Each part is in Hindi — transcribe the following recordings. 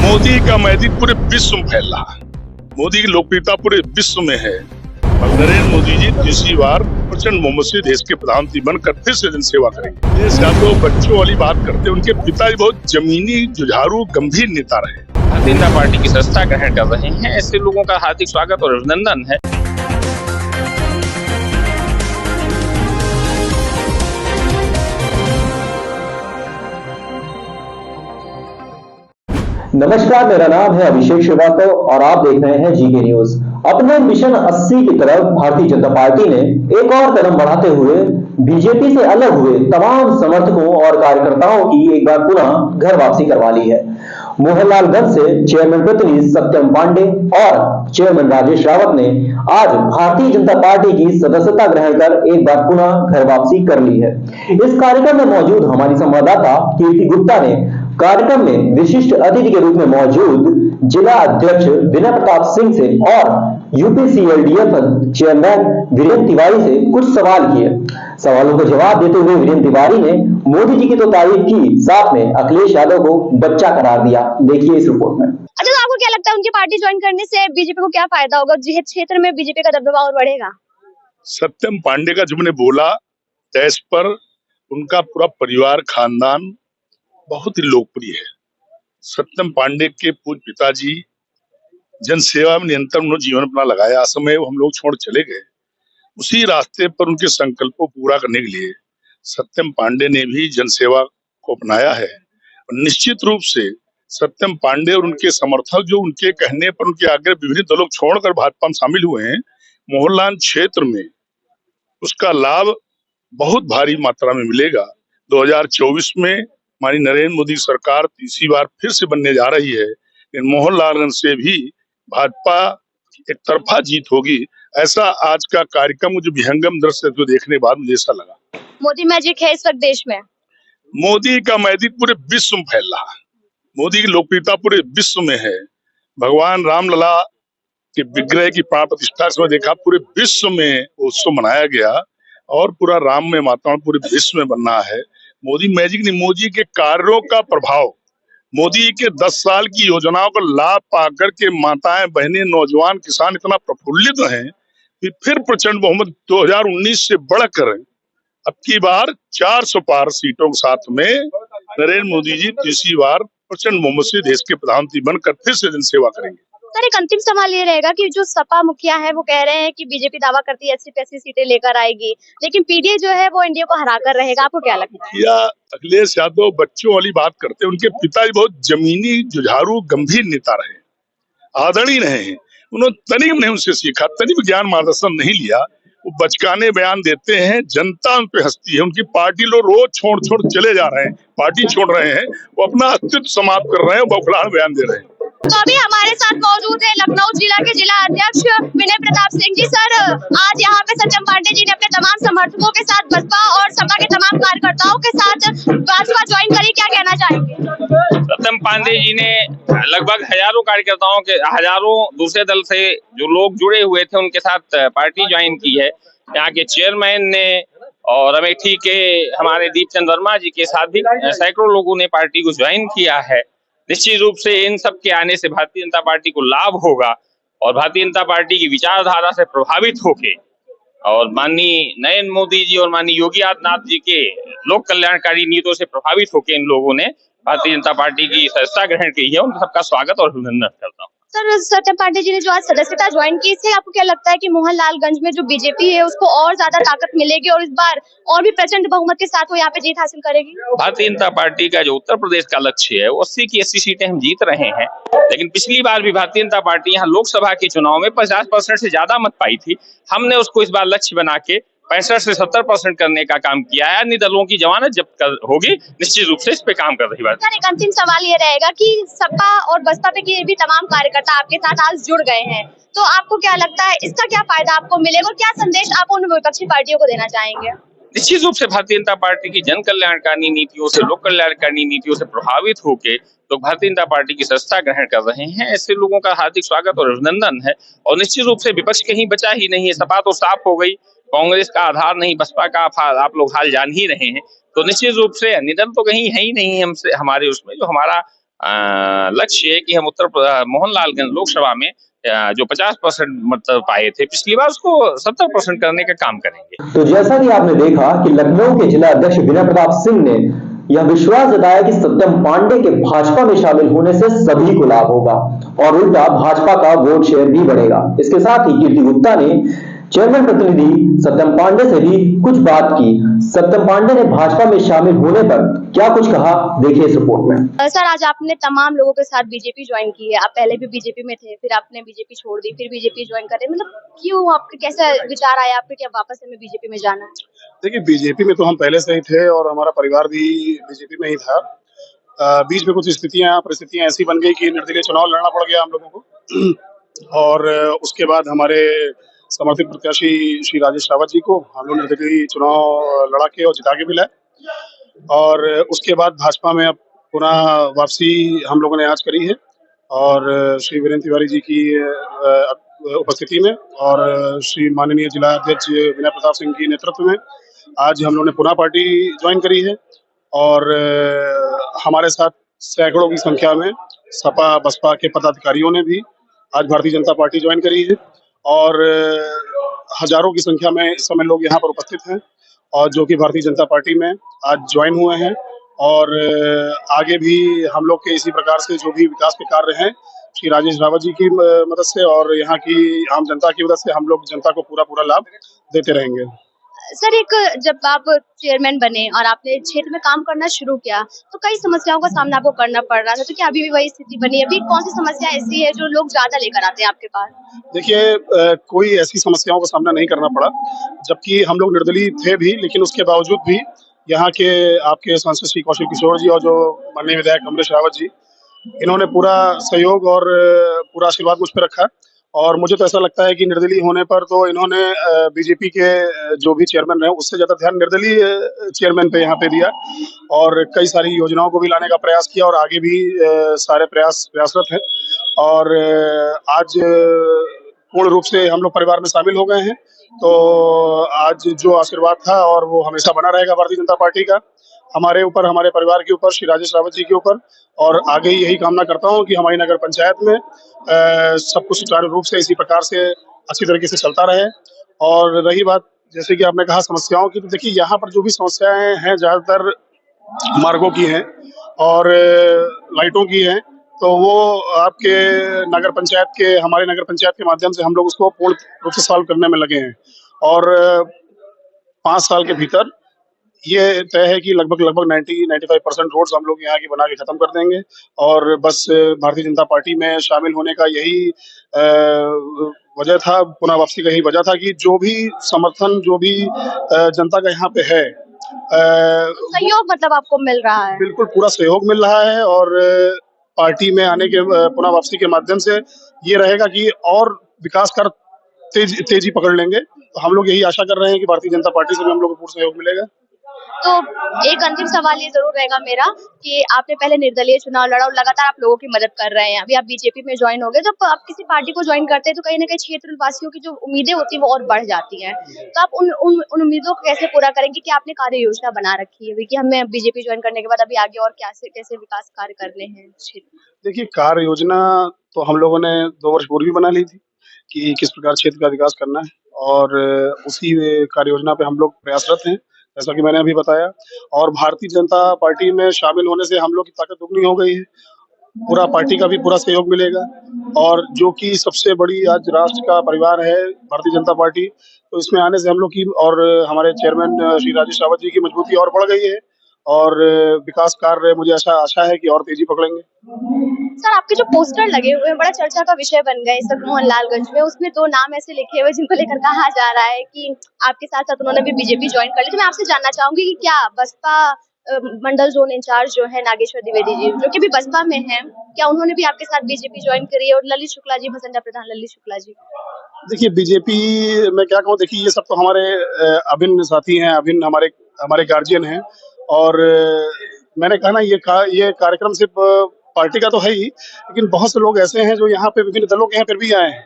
मोदी का मैजिक पूरे विश्व में फैल रहा है। मोदी की लोकप्रियता पूरे विश्व में है। नरेंद्र मोदी जी तीसरी बार प्रचंड बहुमत से देश के प्रधानमंत्री बनकर फिर से जनसेवा करेंगे। देश का तो बच्चों वाली बात करते, उनके पिताजी बहुत जमीनी, जुझारू, गंभीर नेता रहे। भारतीय जनता पार्टी की सदस्यता ग्रहण कर रहे हैं, ऐसे लोगों का हार्दिक स्वागत और अभिनंदन है। नमस्कार, मेरा नाम है अभिषेक श्रीवास्तव और आप देख रहे हैं जीके न्यूज। अपने मिशन 80 की तरफ भारतीय जनता पार्टी ने एक और कदम बढ़ाते हुए बीजेपी से अलग हुए तमाम समर्थकों और कार्यकर्ताओं की एक बार पुनः घर वापसी करवा ली है। मोहनलालगंज से चेयरमैन प्रतिनिधि सत्यम पांडे और चेयरमैन राजेश रावत ने आज भारतीय जनता पार्टी की सदस्यता ग्रहण कर एक बार पुनः घर वापसी कर ली है। इस कार्यक्रम में मौजूद हमारी संवाददाता कीर्ति गुप्ता ने कार्यक्रम में विशिष्ट अतिथि के रूप में मौजूद जिला अध्यक्ष विनय प्रताप सिंह से और यूपीसीएलडीएफ चेयरमैन वीरेंद्र तिवारी से कुछ सवाल किए। सवालों का जवाब देते हुए वीरेंद्र तिवारी ने मोदी जी की तो तारीफ की, साथ में अखिलेश यादव को बच्चा करार दिया। देखिए इस रिपोर्ट में। अच्छा, तो आपको क्या लगता है उनकी पार्टी ज्वाइन करने से बीजेपी को क्या फायदा होगा? जिस क्षेत्र में बीजेपी का दबदबा और बढ़ेगा। सत्यम पांडे का जो मैंने बोला, देश पर उनका पूरा परिवार, खानदान बहुत ही लोकप्रिय है। सत्यम पांडे के पूज्य पिताजी जनसेवा में निरंतर उन्होंने जीवन अपना लगाया। असमय हम लोग छोड़ चले गए, उसी रास्ते पर उनके संकल्प को पूरा करने के लिए सत्यम पांडे ने भी जनसेवा को अपनाया है। और निश्चित रूप से सत्यम पांडे और उनके समर्थक जो उनके कहने पर, उनके आगे विभिन्न दलों छोड़कर भाजपा में शामिल हुए हैं, मोहनलाल क्षेत्र में उसका लाभ बहुत भारी मात्रा में मिलेगा। 2024 में हमारी नरेंद्र मोदी सरकार तीसरी बार फिर से बनने जा रही है, लेकिन मोहनलालगंज से भी भाजपा एक तरफा जीत होगी। ऐसा आज का कार्यक्रम मुझे विहंगम दृश्य को देखने के बाद मुझे ऐसा लगा। मोदी मैजिक है इस वक्त देश में। मोदी का मैजिक पूरे विश्व में फैल रहा है। मोदी की लोकप्रियता पूरे विश्व में है। भगवान रामलला के विग्रह की प्राण प्रतिष्ठा से देखा, पूरे विश्व में उत्सव मनाया गया और पूरा राम में माता पूरे विश्व में बनना है। मोदी मैजिक नहीं, मोदी के कार्यों का प्रभाव, मोदी के 10 साल की योजनाओं का लाभ पाकर के माताएं, बहनें, नौजवान, किसान इतना प्रफुल्लित हैं कि फिर प्रचंड बहुमत 2019 से बढ़कर अब की बार 400 पार सीटों के साथ में नरेंद्र मोदी जी तीसरी बार प्रचंड बहुमत से देश के प्रधानमंत्री बनकर फिर से जनसेवा करेंगे। सर, एक अंतिम सवाल ये रहेगा कि जो सपा मुखिया है वो कह रहे हैं कि बीजेपी दावा करती है 80-85 सीटें लेकर आएगी, लेकिन पीडीए जो है वो एनडीए को हरा कर रहेगा। आपको क्या लगता है? या अखिलेश यादव बच्चों वाली बात करते, उनके पिताजी बहुत जमीनी, जुझारू, गंभीर नेता रहे, आदरणीय रहे हैं। उन्होंने तनिक नहीं उनसे सीखा, तनिक ज्ञान मार्गदर्शन नहीं लिया। वो बचकाने बयान देते हैं, जनता उन पे हंसती है। उनकी पार्टी लोग रोज छोड़ छोड़ चले जा रहे हैं, पार्टी छोड़ रहे हैं, वो अपना अस्तित्व समाप्त कर रहे हैं, बौखलाहट बयान दे रहे हैं। तो अभी हमारे साथ मौजूद है लखनऊ जिला के जिला अध्यक्ष विनय प्रताप सिंह जी। सर, आज यहाँ पे सत्यम पांडे जी ने अपने तमाम समर्थकों के साथ, बसपा और सपा के तमाम कार्यकर्ताओं के साथ भाजपा ज्वाइन करी, क्या कहना चाहेंगे? सत्यम पांडे जी ने लगभग हजारों कार्यकर्ताओं के, हजारों दूसरे दल से जो लोग जुड़े हुए थे उनके साथ पार्टी ज्वाइन की है। यहाँ के चेयरमैन ने और अमेठी के हमारे दीपचंद वर्मा जी के साथ भी सैकड़ों लोगों ने पार्टी को ज्वाइन किया है। निश्चित रूप से इन सब के आने से भारतीय जनता पार्टी को लाभ होगा और भारतीय जनता पार्टी की विचारधारा से प्रभावित होके और माननीय नरेंद्र मोदी जी और माननीय योगी आदित्यनाथ जी के लोक कल्याणकारी नीतियों से प्रभावित होकर इन लोगों ने भारतीय जनता पार्टी की सदस्यता ग्रहण की है। उन सबका स्वागत और अभिनंदन करता हूँ। सर, सत्यम पांडे जी ने जो आज सदस्यता ज्वाइन की, इससे आपको क्या लगता है कि मोहनलालगंज में जो बीजेपी है उसको और ज्यादा ताकत मिलेगी और इस बार और भी प्रचंड बहुमत के साथ वो यहाँ पे जीत हासिल करेगी? भारतीय जनता पार्टी का जो उत्तर प्रदेश का लक्ष्य है वो 80 की 80 सीटें हम जीत रहे हैं, लेकिन पिछली बार भी भारतीय जनता पार्टी यहाँ लोकसभा के चुनाव में 50% से ज्यादा मत पाई थी। हमने उसको इस बार लक्ष्य बना के 65 से 70% करने का काम किया है। अन्य दलों की जमानत जब होगी, निश्चित रूप से इस पे काम कर रही बात। सर, एक अंतिम सवाल ये रहेगा कि सपा और बसपा पे के भी तमाम कार्यकर्ता आपके साथ आज जुड़ गए हैं, तो आपको क्या लगता है इसका क्या फायदा आपको मिलेगा और क्या संदेश आप उन विपक्षी पार्टियों को देना चाहेंगे? निश्चित रूप से भारतीय जनता पार्टी की जन कल्याणकारी नीतियों से, लोक कल्याणकारी नीतियों से प्रभावित होके लोग भारतीय जनता पार्टी की सदस्यता ग्रहण कर रहे हैं। ऐसे लोगों का हार्दिक स्वागत और अभिनंदन है। और निश्चित रूप से विपक्ष कहीं बचा ही नहीं है। सपा तो साफ हो गई, कांग्रेस का आधार नहीं, बसपा का आप लोग हाल जान ही रहे हैं। तो निश्चित रूप से निधन तो कहीं है ही नहीं हमसे, हमारे उसमें जो हमारा लक्ष्य है कि हम मोहनलालगंज लोकसभा में जो 50% मतलब पाए थे पिछली बार, उसको 70% करने का काम करेंगे। तो जैसा कि आपने देखा कि लखनऊ के जिला अध्यक्ष विनय प्रताप सिंह ने यह विश्वास जताया कि सत्यम पांडे के भाजपा में शामिल होने से सभी को लाभ होगा और उल्टा भाजपा का वोट शेयर भी बढ़ेगा। इसके साथ ही कीर्ति गुप्ता ने चेयरमैन प्रतिनिधि सत्यम पांडे से भी कुछ बात की। सत्यम पांडे ने भाजपा में शामिल होने पर क्या कुछ कहा, देखिए इस रिपोर्ट में। सर, आज आपने तमाम लोगों के साथ बीजेपी ज्वाइन की है। आप पहले भी बीजेपी में थे, फिर आपने बीजेपी छोड़ दी, फिर बीजेपी ज्वाइन कर रहे हैं। मतलब क्यों, आपके कैसा विचार आया आपके कि वापस हमें बीजेपी में जाना है? देखिए, बीजेपी में तो हम पहले से ही थे और हमारा परिवार भी बीजेपी में ही था। बीच में कुछ परिस्थितियां ऐसी बन गई कि निर्दलीय चुनाव लड़ना पड़ गया हम लोगों को और उसके बाद हमारे समर्थित प्रत्याशी श्री राजेश रावत जी को हम लोग निर्दलीय चुनाव लड़ा के और जिता के भी लाए और उसके बाद भाजपा में अब पुनः वापसी हम लोगों ने आज करी है और श्री वीरेंद्र तिवारी जी की उपस्थिति में और श्री माननीय जिला अध्यक्ष विनय प्रताप सिंह की नेतृत्व में आज हम लोगों ने पुनः पार्टी ज्वाइन करी है और हमारे साथ सैकड़ों की संख्या में सपा बसपा के पदाधिकारियों ने भी आज भारतीय जनता पार्टी ज्वाइन करी है और हजारों की संख्या में इस समय लोग यहाँ पर उपस्थित हैं और जो कि भारतीय जनता पार्टी में आज ज्वाइन हुए हैं और आगे भी हम लोग के इसी प्रकार से जो भी विकास के कार्य हैं श्री राजेश रावत जी की मदद से और यहाँ की आम जनता की मदद से हम लोग जनता को पूरा लाभ देते रहेंगे। सर, एक जब आप चेयरमैन बने और आपने क्षेत्र में काम करना शुरू किया तो कई समस्याओं का सामना आपको करना पड़ रहा था, तो क्या अभी भी वही स्थिति बनी है? अभी कौन सी समस्या ऐसी है जो लोग ज्यादा लेकर आते हैं आपके पास? देखिए, कोई ऐसी समस्याओं का सामना नहीं करना पड़ा, जबकि हम लोग निर्दलीय थे भी, लेकिन उसके बावजूद भी यहाँ के आपके सांसद श्री कौशल किशोर जी और जो माननीय विधायक अमरेश रावत जी, इन्होंने पूरा सहयोग और पूरा आशीर्वाद मुझ पर रखा और मुझे तो ऐसा लगता है कि निर्दलीय होने पर तो इन्होंने बीजेपी के जो भी चेयरमैन रहे उससे ज्यादा ध्यान निर्दलीय चेयरमैन पे यहाँ पे दिया और कई सारी योजनाओं को भी लाने का प्रयास किया और आगे भी सारे प्रयासरत हैं और आज पूर्ण रूप से हम लोग परिवार में शामिल हो गए हैं। तो आज जो आशीर्वाद था और वो हमेशा बना रहेगा भारतीय जनता पार्टी का हमारे ऊपर, हमारे परिवार के ऊपर, श्री राजेश रावत जी के ऊपर और आगे यही कामना करता हूँ कि हमारी नगर पंचायत में सब कुछ सुचारू रूप से इसी प्रकार से अच्छी तरीके से चलता रहे। और रही बात जैसे कि आपने कहा समस्याओं की, तो देखिए यहाँ पर जो भी समस्याएं हैं ज्यादातर मार्गों की हैं और लाइटों की हैं, तो वो आपके हमारे नगर पंचायत के माध्यम से हम लोग उसको पूर्ण रूप से सॉल्व करने में लगे हैं और 5 साल के भीतर ये तय है कि लगभग 90-95% रोड्स हम लोग यहाँ की बना के खत्म कर देंगे और बस भारतीय जनता पार्टी में शामिल होने का यही वजह था, पुनः वापसी का यही वजह था कि जो भी समर्थन जो भी जनता का यहाँ पे है सहयोग मतलब आपको मिल रहा है? बिल्कुल पूरा सहयोग मिल रहा है और पार्टी में आने के पुनः वापसी के माध्यम से ये रहेगा कि और विकास कर तेजी पकड़ लेंगे। तो हम लोग यही आशा कर रहे हैं कि भारतीय जनता पार्टी से भी हम लोग को पूर्ण सहयोग मिलेगा। तो एक अंतिम सवाल ये जरूर रहेगा मेरा कि आपने पहले निर्दलीय चुनाव लड़ा और लगातार आप लोगों की मदद कर रहे हैं, अभी आप बीजेपी में ज्वाइन हो गए। जब आप किसी पार्टी को ज्वाइन करते हैं तो कहीं ना कहीं क्षेत्र वासियों की जो उम्मीदें होती है वो और बढ़ जाती हैं, तो आप उन उम्मीदों को कैसे पूरा करेंगे? कि आपने कार्य योजना बना रखी है कि हमें बीजेपी ज्वाइन करने के बाद अभी आगे और कैसे विकास कार्य करने हैं क्षेत्र? देखिए, कार्य योजना तो हम लोगों ने 2 वर्ष पूर्व भी बना ली थी कि किस प्रकार क्षेत्र का विकास करना है और उसी कार्य योजना पे हम लोग प्रयासरत हैं, जैसा कि मैंने अभी बताया। और भारतीय जनता पार्टी में शामिल होने से हम लोग की ताकत दुगनी हो गई है, पूरा पार्टी का भी पूरा सहयोग मिलेगा और जो कि सबसे बड़ी आज राष्ट्र का परिवार है भारतीय जनता पार्टी, तो इसमें आने से हम लोग की और हमारे चेयरमैन श्री राजेश रावत जी की मजबूती और बढ़ गई है और विकास कार्य मुझे आशा है कि और तेजी पकड़ेंगे। सर, आपके जो पोस्टर लगे हुए हैं बड़ा चर्चा का विषय बन गए इस वक्त मोहनलालगंज में, उसमें 2 नाम ऐसे लिखे हुए जिनको लेकर कहा जा रहा है कि आपके साथ साथ उन्होंने भी बीजेपी ज्वाइन कर ली। तो मैं आपसे जानना चाहूंगी कि क्या बसपा मंडल जोन इंचार्ज जो है नागेश्वर द्विवेदी जी, जो कि भी बसपा में हैं, क्या उन्होंने भी आपके साथ बीजेपी ज्वाइन करी है? और ललित शुक्ला जी, भसंडा प्रधान ललित शुक्ला जी? देखिए, बीजेपी मैं क्या कहूँ, देखिए ये सब तो हमारे अभिन्न साथी हैं, अभिन्न हमारे गार्जियन हैं और मैंने कहा ना ये कार्यक्रम सिर्फ पार्टी का तो है ही, लेकिन बहुत से लोग ऐसे हैं जो यहाँ पे विभिन्न दलों के हैं फिर भी आए हैं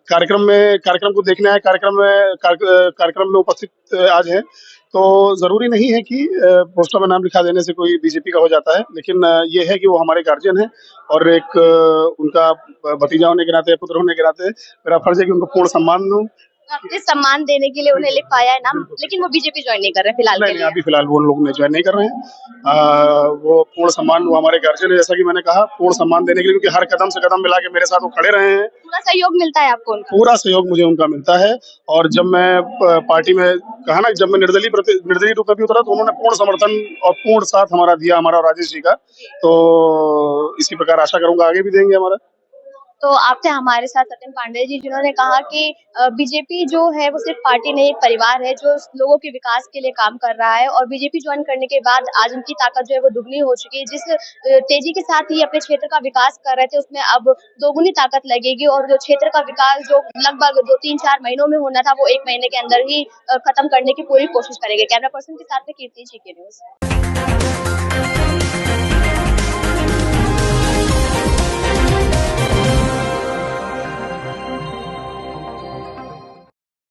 कार्यक्रम को देखने आए, कार्यक्रम में उपस्थित आज हैं। तो जरूरी नहीं है कि पोस्टर में नाम लिखा देने से कोई बीजेपी का हो जाता है, लेकिन ये है कि वो हमारे गार्जियन हैं और एक उनका भतीजा होने के नाते, पुत्र होने के नाते मेरा फर्ज है कि उनको पूर्ण सम्मान दूं। आपने सम्मान देने के लिए उन्हें लिखवाया है नाम, लेकिन वो बीजेपी ज्वाइन नहीं कर रहे हैं फिलहाल नहीं के नहीं, लिए। अभी फिलहाल वो लोग ने ज्वाइन नहीं कर रहे हैं। वो पूर्ण सम्मान, वो हमारे गार्जियन है, जैसा कि मैंने कहा, पूर्ण सम्मान देने के लिए, क्योंकि हर कदम से कदम मिला के मेरे साथ वो खड़े रहे हैं। पूरा सहयोग मिलता है आपको उनका? पूरा सहयोग मुझे उनका मिलता है। और जब मैं पार्टी में कहा ना, जब मैं निर्दलीय रूप में भी उतरा, तो उन्होंने पूर्ण समर्थन और पूर्ण साथ हमारा दिया, हमारा और राजेश जी का। तो इसी प्रकार आशा करूंगा आगे भी देंगे हमारा। तो आपसे हमारे साथ सत्यम पांडे जी, जिन्होंने कहा कि बीजेपी जो है वो सिर्फ पार्टी नहीं, एक परिवार है जो लोगों के विकास के लिए काम कर रहा है, और बीजेपी ज्वाइन करने के बाद आज उनकी ताकत जो है वो दुगनी हो चुकी है। जिस तेजी के साथ ही अपने क्षेत्र का विकास कर रहे थे, उसमें अब दोगुनी ताकत लगेगी, और जो क्षेत्र का विकास जो लगभग 2-3-4 महीनों में होना था, वो 1 महीने के अंदर ही खत्म करने की पूरी कोशिश करेंगे। कैमरा पर्सन के साथ में कीर्ति, GK न्यूज।